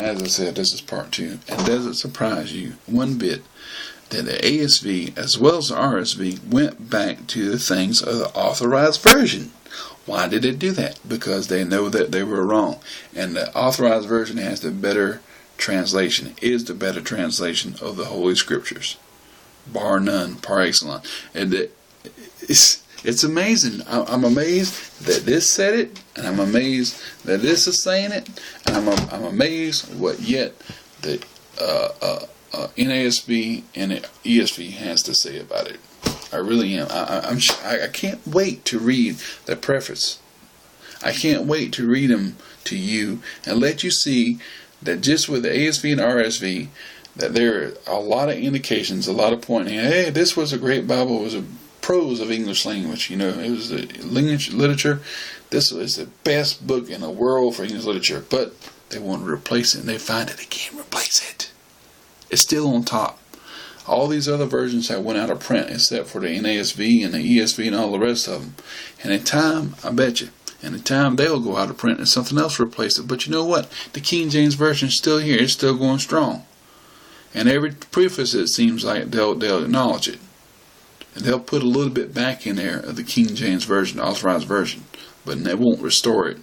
as I said, this is part 2. And does it surprise you one bit that the ASV as well as the RSV went back to the things of the authorized version? Why did it do that? Because they know that they were wrong. And the authorized version has the better translation, is the better translation of the Holy Scriptures. Bar none, par excellence. And it's amazing. I'm amazed that this said it, and I'm amazed that this is saying it, and I'm amazed what yet the NASB and the ESV has to say about it. I really am. I can't wait to read the preface. I can't wait to read them to you and let you see that just with the ASV and RSV, that there are a lot of indications, a lot of pointing. Hey, this was a great Bible. It was a prose of English language. You know, it was the English literature. This is the best book in the world for English literature. But they want to replace it, and they find that they can't replace it. It's still on top. All these other versions have went out of print except for the NASV and the ESV and all the rest of them. And in time, I bet you, in time they'll go out of print and something else will replace it. But you know what? The King James Version is still here. It's still going strong. And every preface, it seems like they'll acknowledge it. And they'll put a little bit back in there of the King James Version, the authorized version. But they won't restore it.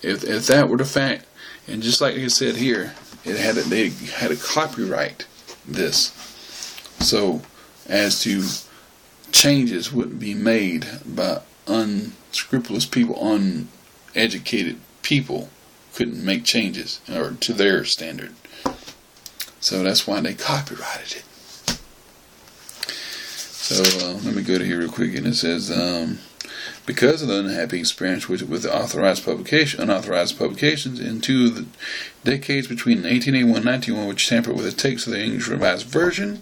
If that were the fact, and just like I said here, they had to copyright this. So, as to changes wouldn't be made by unscrupulous people, uneducated people couldn't make changes or to their standard. So that's why they copyrighted it. So let me go to here real quick, and it says, because of the unhappy experience with the unauthorized publications in 2 of the decades between 1881 and 1901, which tampered with the text of the English Revised Version,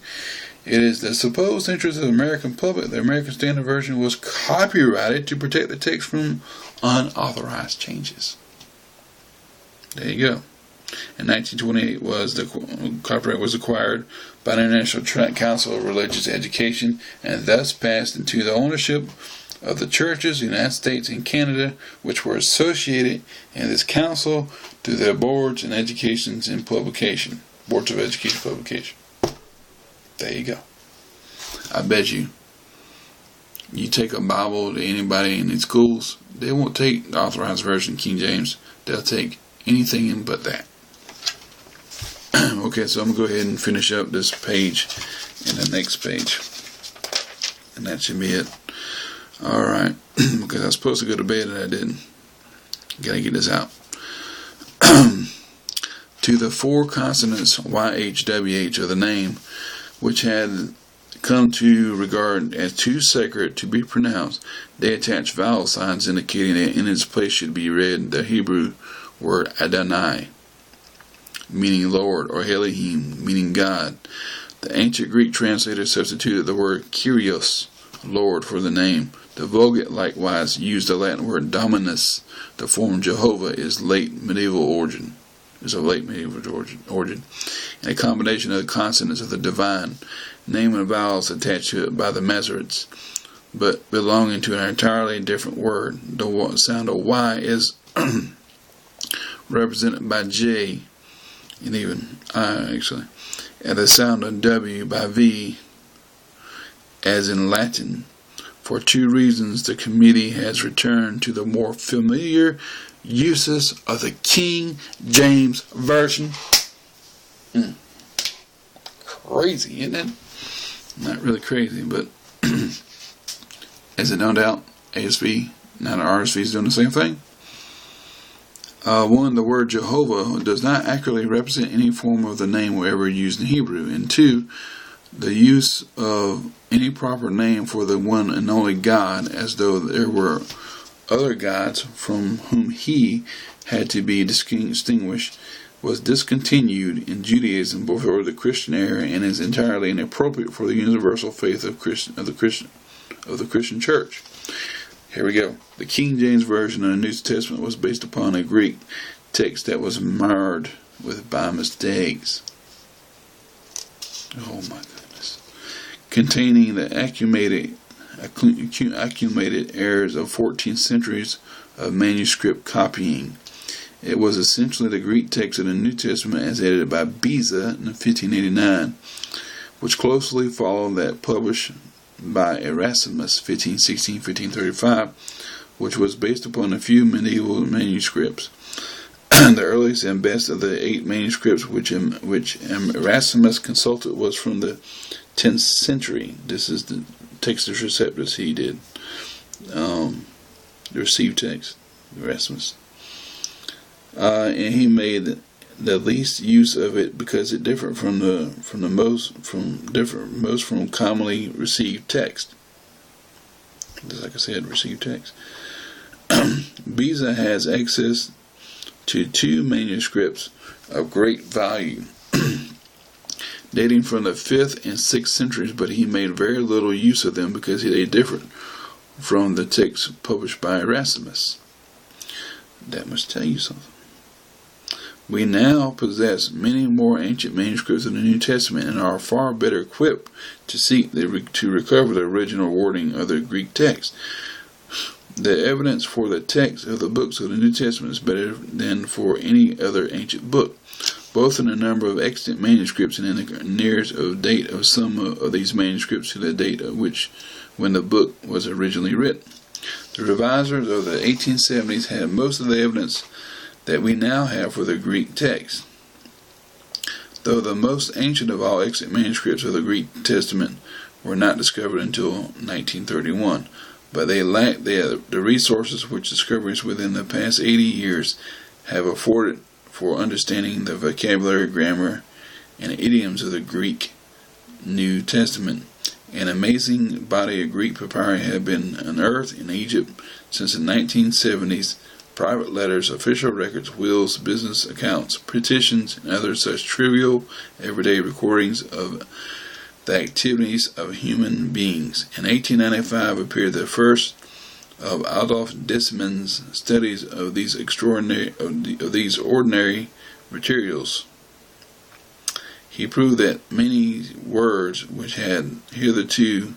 it is the supposed interest of the American public. The American Standard Version was copyrighted to protect the text from unauthorized changes. There you go. In 1928, the copyright was acquired by the International Council of Religious Education and thus passed into the ownership of the churches in the United States and Canada, which were associated in this council through their boards and educations in publication. Boards of Education publication. There you go. I bet you take a Bible to anybody in these schools, they won't take the authorized version, King James. They'll take anything in but that. Okay, so I'm going to go ahead and finish up this page and the next page. And that should be it. Alright, because I was supposed to go to bed and I didn't. Gotta get this out. To the 4 consonants YHWH of the name, which had come to regard as too sacred to be pronounced, they attached vowel signs indicating that in its place should be read the Hebrew word Adonai, meaning Lord, or Elohim, meaning God. The ancient Greek translators substituted the word Kyrios, Lord, for the name. The Vulgate likewise used the Latin word Dominus. The form Jehovah is of late medieval origin. And a combination of the consonants of the divine name and vowels attached to it by the Masoretes, but belonging to an entirely different word. The sound of Y is represented by J, and even I actually, and the sound of W by V, as in Latin. For 2 reasons, the committee has returned to the more familiar uses of the King James Version. Crazy, isn't it? Not really crazy, but is it no doubt ASV, not RSV, is doing the same thing? 1, the word Jehovah does not accurately represent any form of the name wherever used in Hebrew. And 2, the use of any proper name for the one and only God, as though there were other gods from whom he had to be distinguished, was discontinued in Judaism before the Christian era and is entirely inappropriate for the universal faith of the Christian Church. Here we go. The King James Version of the New Testament was based upon a Greek text that was marred by mistakes. Oh my goodness. Containing the accumulated errors of 14 centuries of manuscript copying. It was essentially the Greek text of the New Testament as edited by Beza in 1589, which closely followed that published by Erasmus 1516-1535, which was based upon a few medieval manuscripts. The earliest and best of the 8 manuscripts which Erasmus consulted was from the 10th century. This is the Textus Receptus he did. The received text, Erasmus. And he made the least use of it because it differed from most commonly received text. Just like I said, received text. Beza has access to 2 manuscripts of great value, dating from the 5th and 6th centuries, but he made very little use of them because they differed from the text published by Erasmus. That must tell you something. We now possess many more ancient manuscripts of the New Testament and are far better equipped to seek to recover the original wording of the Greek text. The evidence for the text of the books of the New Testament is better than for any other ancient book, both in the number of extant manuscripts and in the nearest of date of some of these manuscripts to the date of when the book was originally written. The revisers of the 1870s had most of the evidence that we now have for the Greek text. Though the most ancient of all extant manuscripts of the Greek Testament were not discovered until 1931, but they lack the resources which discoveries within the past 80 years have afforded for understanding the vocabulary, grammar, and idioms of the Greek New Testament. An amazing body of Greek papyri have been unearthed in Egypt since the 1970s. Private letters, official records, wills, business accounts, petitions, and other such trivial, everyday recordings of the activities of human beings. In 1895 appeared the first of Adolf Desmond's studies of these ordinary materials. He proved that many words which had hitherto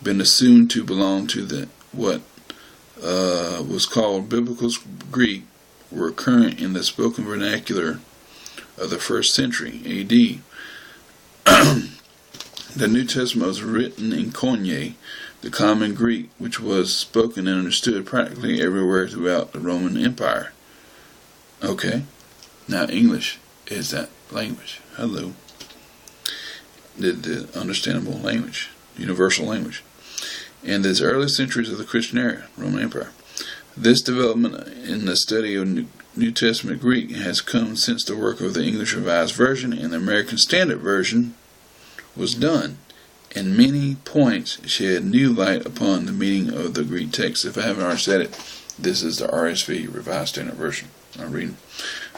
been assumed to belong to what was called Biblical Greek were current in the spoken vernacular of the 1st century A.D. The New Testament was written in Koine, the common Greek, which was spoken and understood practically everywhere throughout the Roman Empire. Okay, now English is that language. Hello. The understandable language, universal language. In the early centuries of the Christian era, Roman Empire. This development in the study of New Testament Greek has come since the work of the English Revised Version and the American Standard Version was done, and many points shed new light upon the meaning of the Greek text. If I haven't already said it, this is the RSV, Revised Standard Version. I'm reading.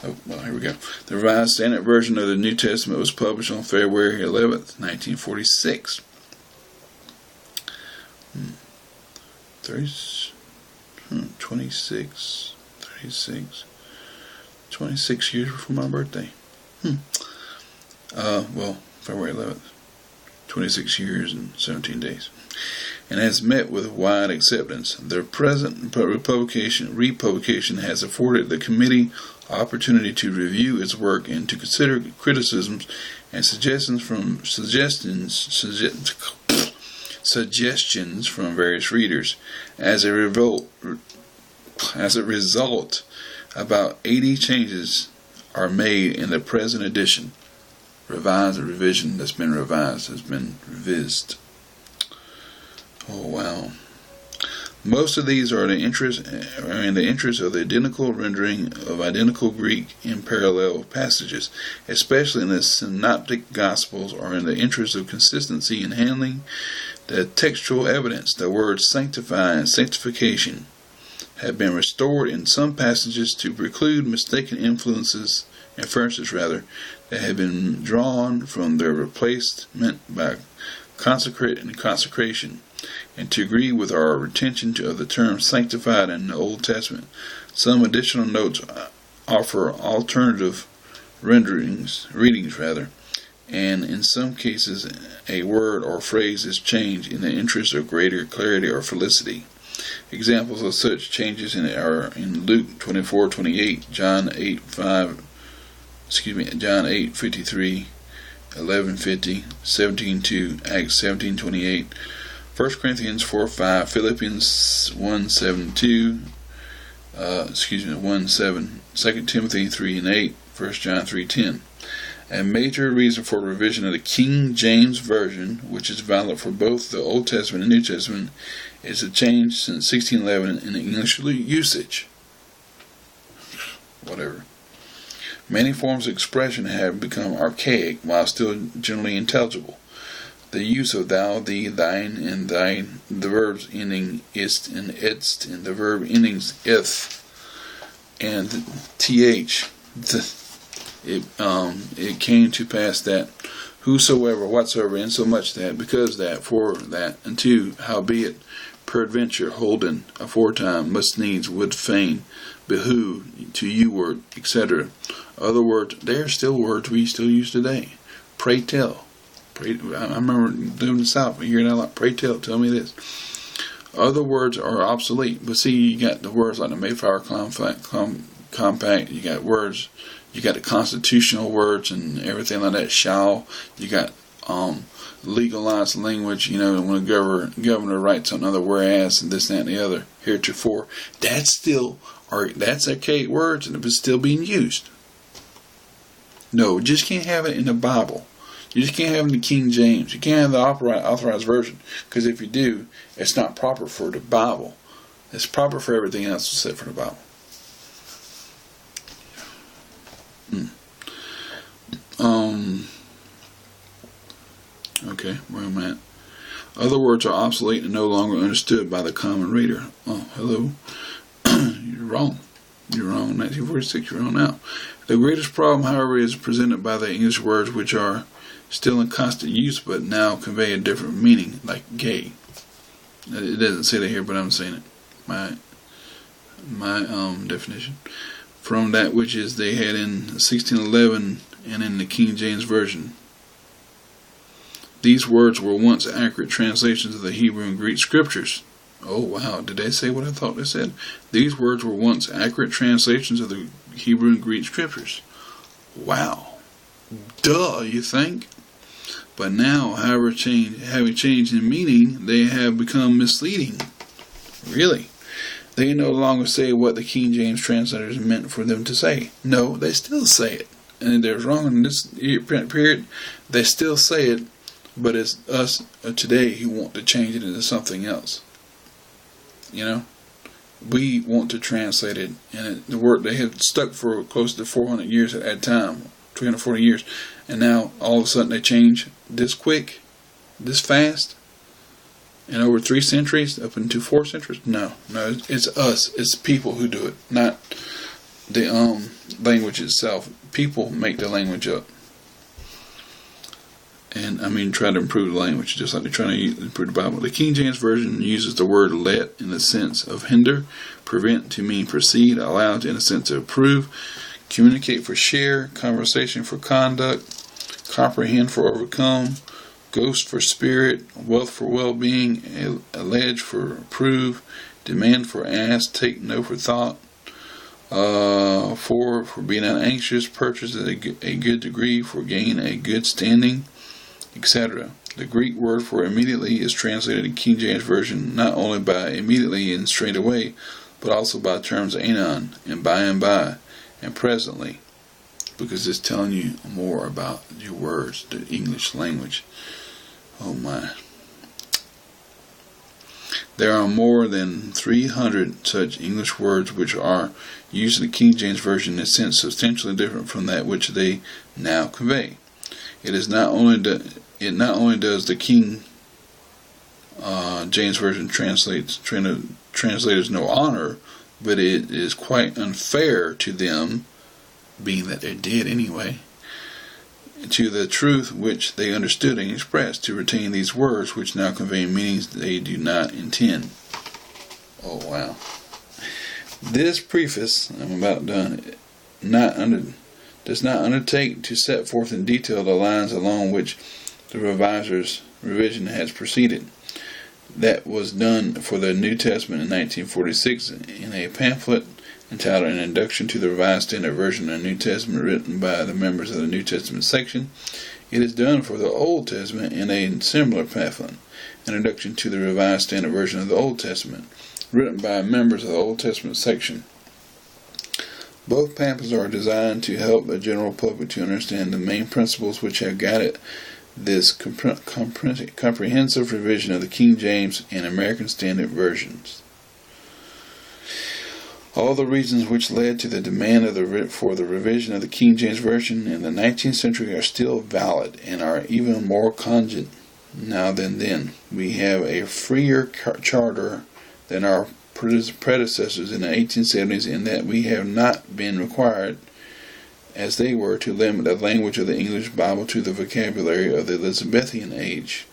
Oh, well, here we go. The Revised Standard Version of the New Testament was published on February 11th, 1946. 26 years before my birthday. February 11th. 26 years and 17 days. And has met with wide acceptance. The present republication has afforded the committee opportunity to review its work and to consider criticisms and suggestions from various readers. As a result, about 80 changes are made in the present edition. Revised or revision that's been revised has been revised. Oh wow. Most of these are in the interest of the identical rendering of identical Greek in parallel passages, especially in the synoptic gospels, or in the interest of consistency in handling the textual evidence. The words sanctify and sanctification have been restored in some passages to preclude mistaken inferences that have been drawn from their replacement by consecrate and consecration, and to agree with our retention of the term sanctified in the Old Testament. Some additional notes offer alternative readings, and in some cases a word or phrase is changed in the interest of greater clarity or felicity. Examples of such changes are in Luke 24:28, John 8:53, 11:50, 17:2, Acts 17:28, 1 Corinthians 4:5, Philippians 1:7-2, 1:7, 2 Timothy 3:8, 1 John 3:10. A major reason for revision of the King James Version, which is valid for both the Old Testament and New Testament, is a change since 1611 in English usage. Whatever. Many forms of expression have become archaic while still generally intelligible. The use of thou, thee, thine, and thine, the verbs ending ist and etst, and the verb endings ith and th. It came to pass that whosoever, whatsoever, insomuch that, because that, for that, and to, howbeit, peradventure, holden, aforetime, must needs, would fain, behoove, to you word, etc. Other words, they are still words we still use today. Pray tell. I remember doing the South, hearing that a lot. Pray tell me this. Other words are obsolete, but see, you got the words like the Mayflower Compact, you got words, you got the constitutional words and everything like that, shall, you got legalized language, when a governor writes another whereas and this, that, and the other, heretofore, that's archaic words and it's still being used. No, you just can't have it in the Bible. You just can't have it in the King James. You can't have the authorized version, because if you do, it's not proper for the Bible. It's proper for everything else except for the Bible. Okay, where am I at? Other words are obsolete and no longer understood by the common reader. Oh, hello. You're wrong. You're wrong in 1946. You're wrong now. The greatest problem, however, is presented by the English words which are still in constant use but now convey a different meaning, like gay. It doesn't say that here, but I'm saying it. My definition. From that which is they had in 1611 and in the King James Version. These words were once accurate translations of the Hebrew and Greek scriptures. Oh wow, did they say what I thought they said? These words were once accurate translations of the Hebrew and Greek scriptures. Wow. Duh, you think? But now, however, having changed in meaning, they have become misleading. Really? They no longer say what the King James translators meant for them to say. No, they still say it. And they're wrong in this period. They still say it, but it's us today who want to change it into something else. We want to translate it, and the word they had stuck for close to 400 years at that time, 340 years, and now all of a sudden they change this quick, this fast, and over 3 centuries, up into 4 centuries. No, it's us, it's people who do it, not the language itself. People make the language up. And try to improve the language, just like they're trying to improve the Bible. The King James Version uses the word let in the sense of hinder, prevent to mean proceed, allow in the sense of approve, communicate for share, conversation for conduct, comprehend for overcome, ghost for spirit, wealth for well-being, allege for approve, demand for ask, take no for thought, for being not anxious, purchase a good degree, for gain a good standing, etc. The Greek word for immediately is translated in King James Version not only by immediately and straight away, but also by terms anon and by and presently, because it's telling you more about your words, the English language. Oh my. There are more than 300 such English words which are used in the King James Version in a sense substantially different from that which they now convey. It not only does the King James Version translators no honor, but it is quite unfair to them, being that they're dead anyway, to the truth which they understood and expressed, to retain these words which now convey meanings they do not intend. Oh wow. This preface, I'm about done, does not undertake to set forth in detail the lines along which the reviser's revision has proceeded. That was done for the New Testament in 1946 in a pamphlet entitled An Introduction to the Revised Standard Version of the New Testament, written by the members of the New Testament section. It is done for the Old Testament in a similar pamphlet, An Introduction to the Revised Standard Version of the Old Testament, written by members of the Old Testament section. Both pamphlets are designed to help the general public to understand the main principles which have guided this comprehensive revision of the King James and American Standard Versions. All the reasons which led to the demand for the revision of the King James Version in the 19th century are still valid and are even more cogent now than then. We have a freer charter than our predecessors in the 1870s in that we have not been required, as they were, to limit the language of the English Bible to the vocabulary of the Elizabethan age.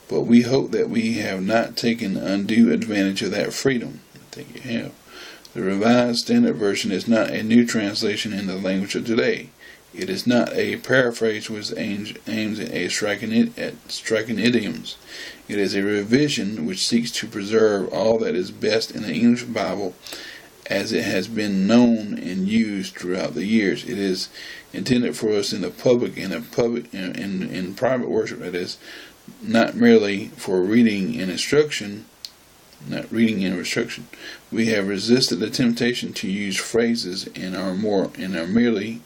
But we hope that we have not taken undue advantage of that freedom. I think you have. The Revised Standard Version is not a new translation in the language of today. It is not a paraphrase which aims at striking idioms. It is a revision which seeks to preserve all that is best in the English Bible as it has been known and used throughout the years. It is intended for us in the public and in private worship. It is not merely for reading and instruction. We have resisted the temptation to use phrases in our merely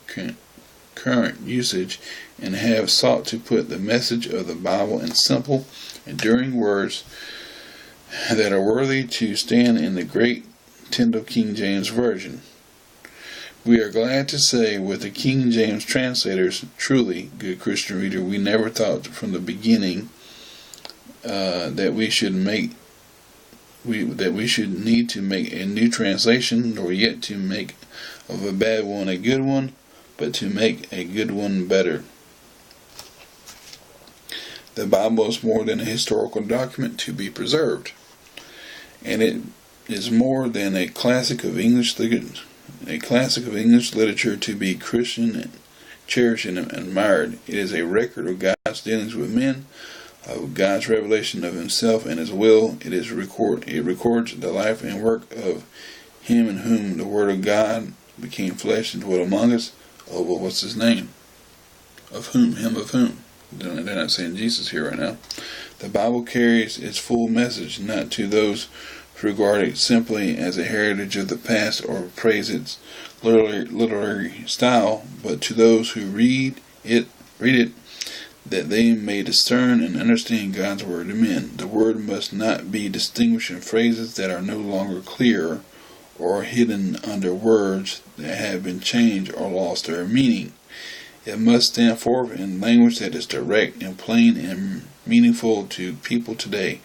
current usage, and have sought to put the message of the Bible in simple, enduring words that are worthy to stand in the great Tyndale King James Version. We are glad to say, with the King James translators, truly, good Christian reader, we never thought from the beginning that we should need to make a new translation, nor yet to make of a bad one a good one, but to make a good one better. The Bible is more than a historical document to be preserved, and it is more than a classic of English literature to be Christian, cherished, and admired. It is a record of God's dealings with men, of God's revelation of Himself and His will. It records the life and work of Him in whom the Word of God became flesh and dwelt among us. Oh, well, what's His name? Of whom? Him of whom? They're not saying Jesus here right now. The Bible carries its full message, not to those who regard it simply as a heritage of the past or praise its literary style, but to those who read it, that they may discern and understand God's word to men. The word must not be distinguished in phrases that are no longer clear, or hidden under words that have been changed or lost their meaning. It must stand forth in language that is direct and plain and meaningful to people today.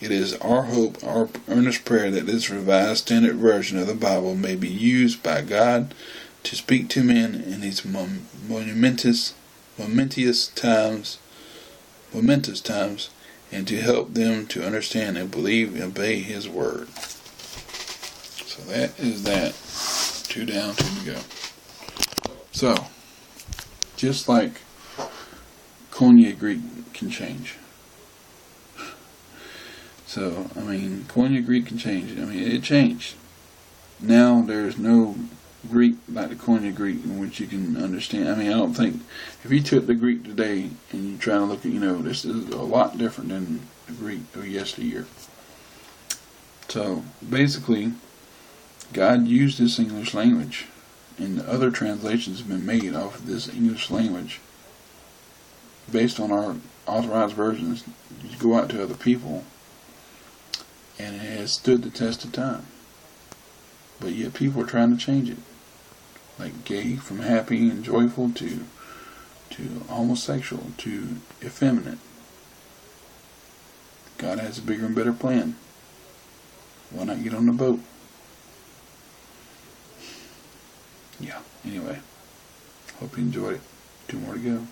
It is our hope, our earnest prayer, that this Revised Standard Version of the Bible may be used by God to speak to men in these momentous times, and to help them to understand and believe and obey His word. So that is that. 2 down, 2 to go. So, just like Koine Greek can change. So, Koine Greek can change. It changed. Now there's no Greek like the Koine Greek in which you can understand. I don't think, if you took the Greek today and you try to look at, this is a lot different than the Greek of yesteryear. So, basically, God used this English language, and other translations have been made off of this English language based on our authorized versions. You go out to other people, and it has stood the test of time. But yet people are trying to change it. Like gay from happy and joyful to homosexual to effeminate. God has a bigger and better plan. Why not get on the boat? Yeah, anyway. Hope you enjoyed it. 2 more to go.